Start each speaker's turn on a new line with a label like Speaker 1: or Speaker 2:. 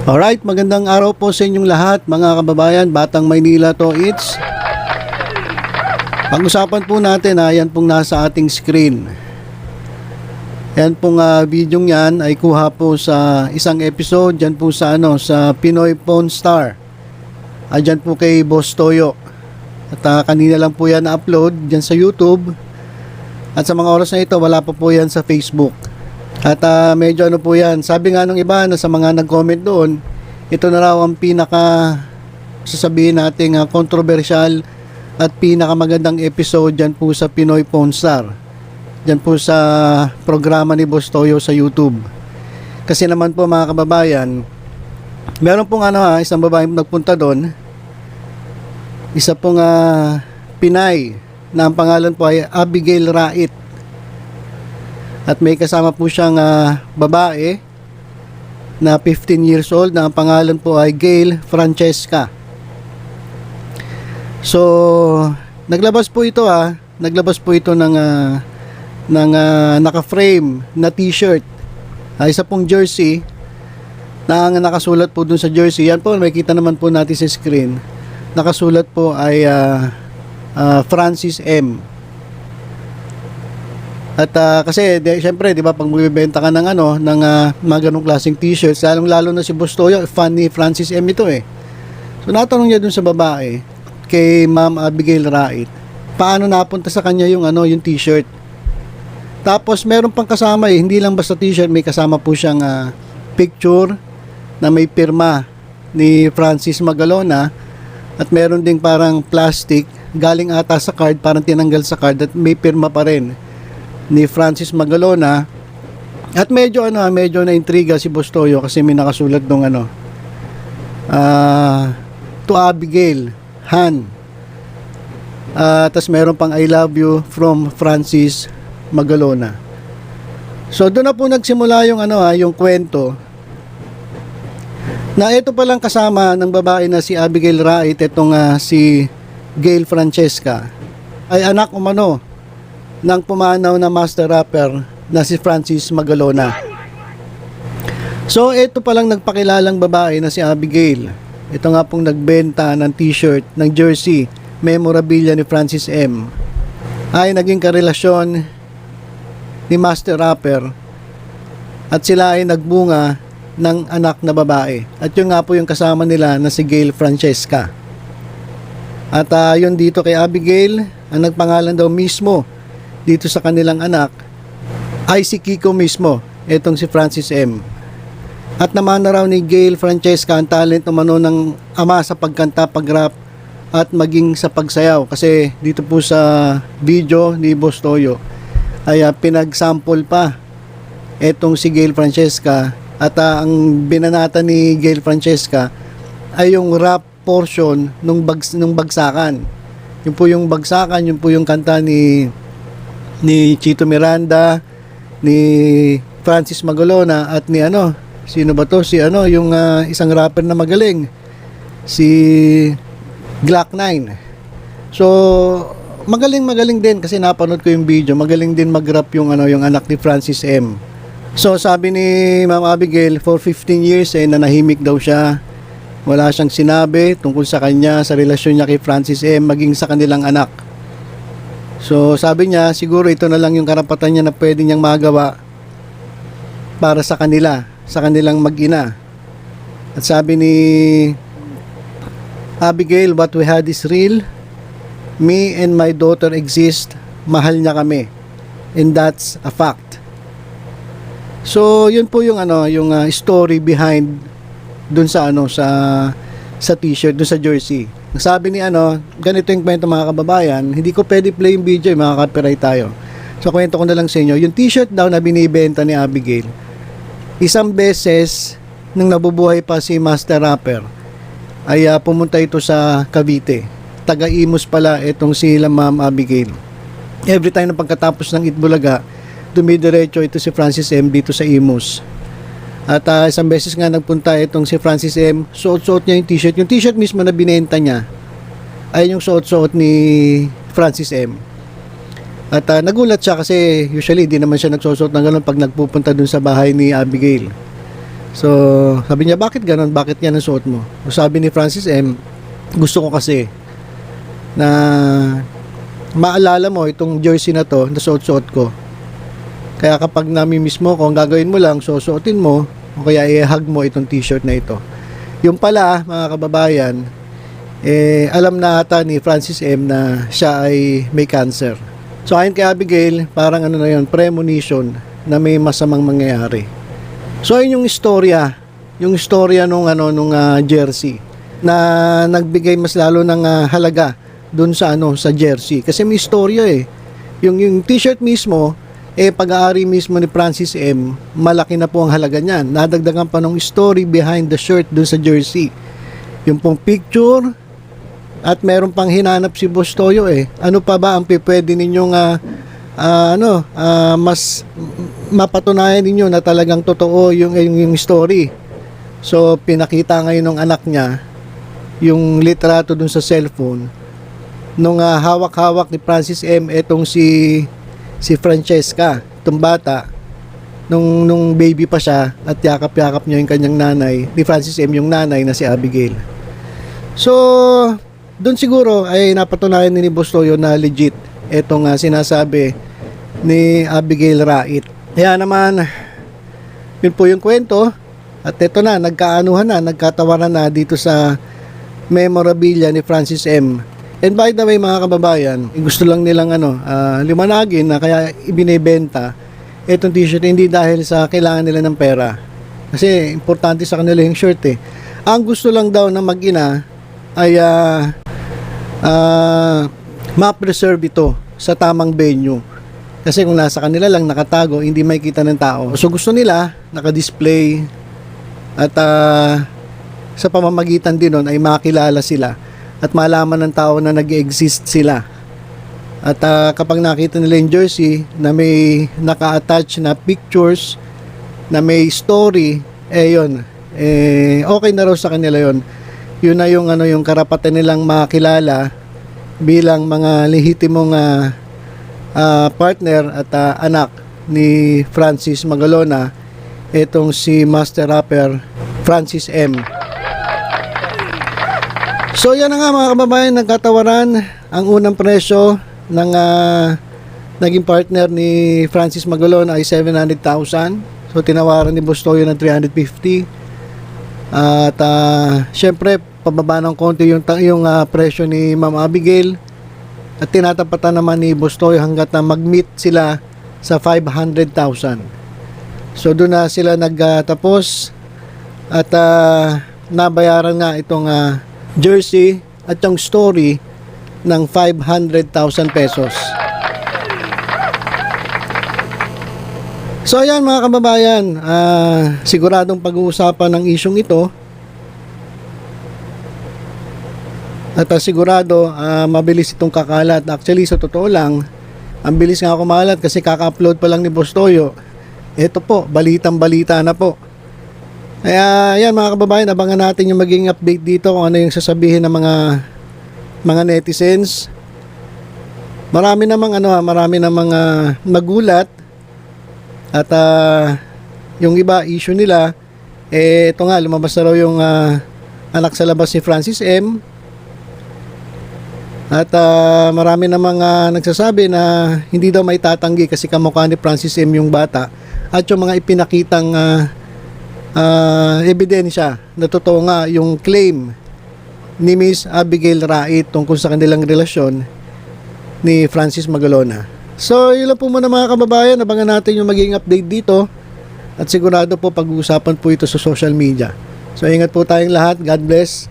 Speaker 1: Alright, magandang araw po sa inyong lahat mga kababayan, Batang Maynila to it's. Pag-usapan po natin yan pong nasa ating screen. Yan pong video yan ay kuha po sa isang episode dyan po sa sa Pinoy Pawn Star. Dyan po kay Boss Toyo. At kanina lang po yan na-upload dyan sa YouTube. At sa mga oras na ito wala pa po yan sa Facebook. At medyo po yan, sabi nga nung iba na sa mga nag-comment doon, ito na raw ang pinaka sasabihin nating controversial at pinakamagandang episode dyan po sa Pinoy Pawn Star, dyan po sa programa ni Boss Toyo sa YouTube. Kasi naman po mga kababayan, meron pong isang babae nagpunta doon, isa pong Pinay na ang pangalan po ay Abigail Rait. At may kasama po siyang babae na 15 years old na ang pangalan po ay Gail Francesca. So, naglabas po ito ng naka-frame na t-shirt. Isa pong jersey na ang nakasulat po dun sa jersey. Yan po, makikita naman po natin sa screen. Nakasulat po ay Francis M. At kasi syempre, 'di ba, pag magbebenta ka ng mga ganung klaseng t-shirts, lalo na si Boss Toyo, fan ni Francis M ito eh. So natanong niya dun sa babae, kay Ma'am Abigail Rait, paano napunta sa kanya yung t-shirt. Tapos meron pang kasama hindi lang basta t-shirt, may kasama po siyang picture na may pirma ni Francis Magalona at meron ding parang plastic galing ata sa card, parang tinanggal sa card at may pirma pa rin ni Francis Magalona. At medyo na intriga si Boss Toyo kasi may nakasulat dong to Abigail Han. Tas meron pang I love you from Francis Magalona. So doon na po nagsimula yung yung kwento na ito palang kasama ng babae na si Abigail Rait, itong si Gail Francesca, ay anak umano ng pumanaw na master rapper na si Francis Magalona. So ito palang nagpakilalang babae na si Abigail, ito nga pong nagbenta ng t-shirt, ng jersey, memorabilia ni Francis M, ay naging karelasyon ni master rapper at sila ay nagbunga ng anak na babae. At yun nga po yung kasama nila na si Gail Francesca. At yun dito kay Abigail, ang nagpangalan daw mismo dito sa kanilang anak ay si Kiko mismo, etong si Francis M. At naman na raw ni Gail Francesca ang talent umano ng ama sa pagkanta, pag-rap at maging sa pagsayaw. Kasi dito po sa video ni Boss Toyo ay pinag-sample pa etong si Gail Francesca. At ang binanata ni Gail Francesca ay yung rap portion nung bagsakan. Yun po yung bagsakan, yun po yung kanta ni Chito Miranda, ni Francis Magalona at ni sino ba to? Si yung isang rapper na magaling, si Glock 9. So magaling din kasi napanood ko yung video. Magaling din mag-rap yung yung anak ni Francis M. So sabi ni Ma'am Abigail, for 15 years nanahimik daw siya. Wala siyang sinabi tungkol sa kanya, sa relasyon niya kay Francis M, maging sa kanilang anak. So sabi niya, siguro ito na lang yung karapatan niya na pwede niyang magawa para sa kanila, sa kanilang mag-ina. At sabi ni Abigail, what we had is real. Me and my daughter exist. Mahal niya kami. And that's a fact. So yun po yung yung story behind dun sa sa t-shirt, dun sa jersey. Sabi ni ganito yung kwento mga kababayan, hindi ko pwede play yung video, makaka-copyright tayo. So kwento ko na lang sa inyo, yung t-shirt daw na binibenta ni Abigail, isang beses nung nabubuhay pa si master rapper, ay pumunta ito sa Cavite. Taga-Imus pala itong si Ma'am Abigail. Every time na pagkatapos ng Itbulaga, dumidiretso ito si Francis M dito sa Imus. At isang beses nga nagpunta itong si Francis M, suot-suot niya yung t-shirt. Yung t-shirt mismo na binenta niya ay yung suot-suot ni Francis M. At nagulat siya kasi usually di naman siya nagsusuot ng ganun pag nagpupunta dun sa bahay ni Abigail. So, sabi niya, bakit ganon? Bakit yan ang suot mo? So, sabi ni Francis M, gusto ko kasi na maalala mo itong jersey na to na suot-suot ko. Kaya kapag namimiss mo, kung gagawin mo lang, susuotin mo, o kaya i-hug mo itong t-shirt na ito. Yung pala, mga kababayan, alam na ata ni Francis M na siya ay may cancer. So, ayon kay Abigail, parang ano na yun, premonition na may masamang mangyayari. So ayun yung istorya nung jersey na nagbigay mas lalo ng halaga dun sa sa jersey kasi may istorya yung t-shirt mismo pag-aari mismo ni Francis M, malaki na po ang halaga niyan. Nadagdagan pa ng story behind the shirt dun sa jersey. Yung pong picture at meron pang hinanap si Boss Toyo ano pa ba ang pwede ninyong mas mapatunayan ninyo na talagang totoo yung story. So pinakita ngayon ng anak niya yung litrato dun sa cellphone nung hawak-hawak ni Francis M etong si Francesca, itong bata nung baby pa siya at yakap-yakap niya yung kanyang nanay, ni Francis M yung nanay na si Abigail. So doon siguro ay napatunayan ni Boss Toyo na legit etong sinasabi ni Abigail Rait. Kaya naman, yun po yung kwento. At ito na, nagkatawaran na dito sa memorabilia ni Francis M. And by the way mga kababayan, gusto lang nilang liwanagin na kaya ibinebenta itong t-shirt hindi dahil sa kailangan nila ng pera. Kasi importante sa kanila yung shirt Ang gusto lang daw ng mag-ina ay ma-preserve ito sa tamang venue. Kasi kung nasa kanila lang nakatago, hindi makikita ng tao. So gusto nila naka-display at sa pamamagitan din nun ay makilala sila at malaman ng tao na nag-exist sila. At kapag nakita nila yung jersey na may naka-attach na pictures, na may story, yun, okay na raw sa kanila yun. Yun na yung karapatan nilang makilala bilang mga lehitimong partner at anak ni Francis Magalona, itong si Master Rapper Francis M. So yan na nga mga kababayan, nagkatawaran ang unang presyo ng naging partner ni Francis Magalona ay 700,000. So tinawaran ni Boss Toyo ng 350. At syempre pababa ng konti yung presyo ni Ma'am Abigail. At tinatapatan naman ni Boss Toyo hanggat na mag-meet sila sa 500,000. So doon na sila nagtapos at nabayaran nga itong jersey at yung story ng 500,000 pesos. So ayan mga kababayan, siguradong pag-uusapan ng isyong ito. At sigurado mabilis itong kakalat. Actually sa totoo lang, ang bilis nga kumalat kasi kaka-upload pa lang ni Boss Toyo. Ito po, balitang-balita na po. Kaya yan mga kababayan, abangan natin yung maging update dito kung ano yung sasabihin ng mga netizens. Marami namang nagulat at yung iba issue nila ito nga, lumabas na raw yung anak sa labas ni Francis M. At marami namang nagsasabi na hindi daw may tatanggi kasi kamukha ni Francis M yung bata at yung mga ipinakitang ebidensya na totoo nga yung claim ni Miss Abigail Rait tungkol sa kanilang relasyon ni Francis Magalona. So yun lang po muna mga kababayan, abangan natin yung magiging update dito at sigurado po pag-uusapan po ito sa social media. So ingat po tayong lahat, God bless.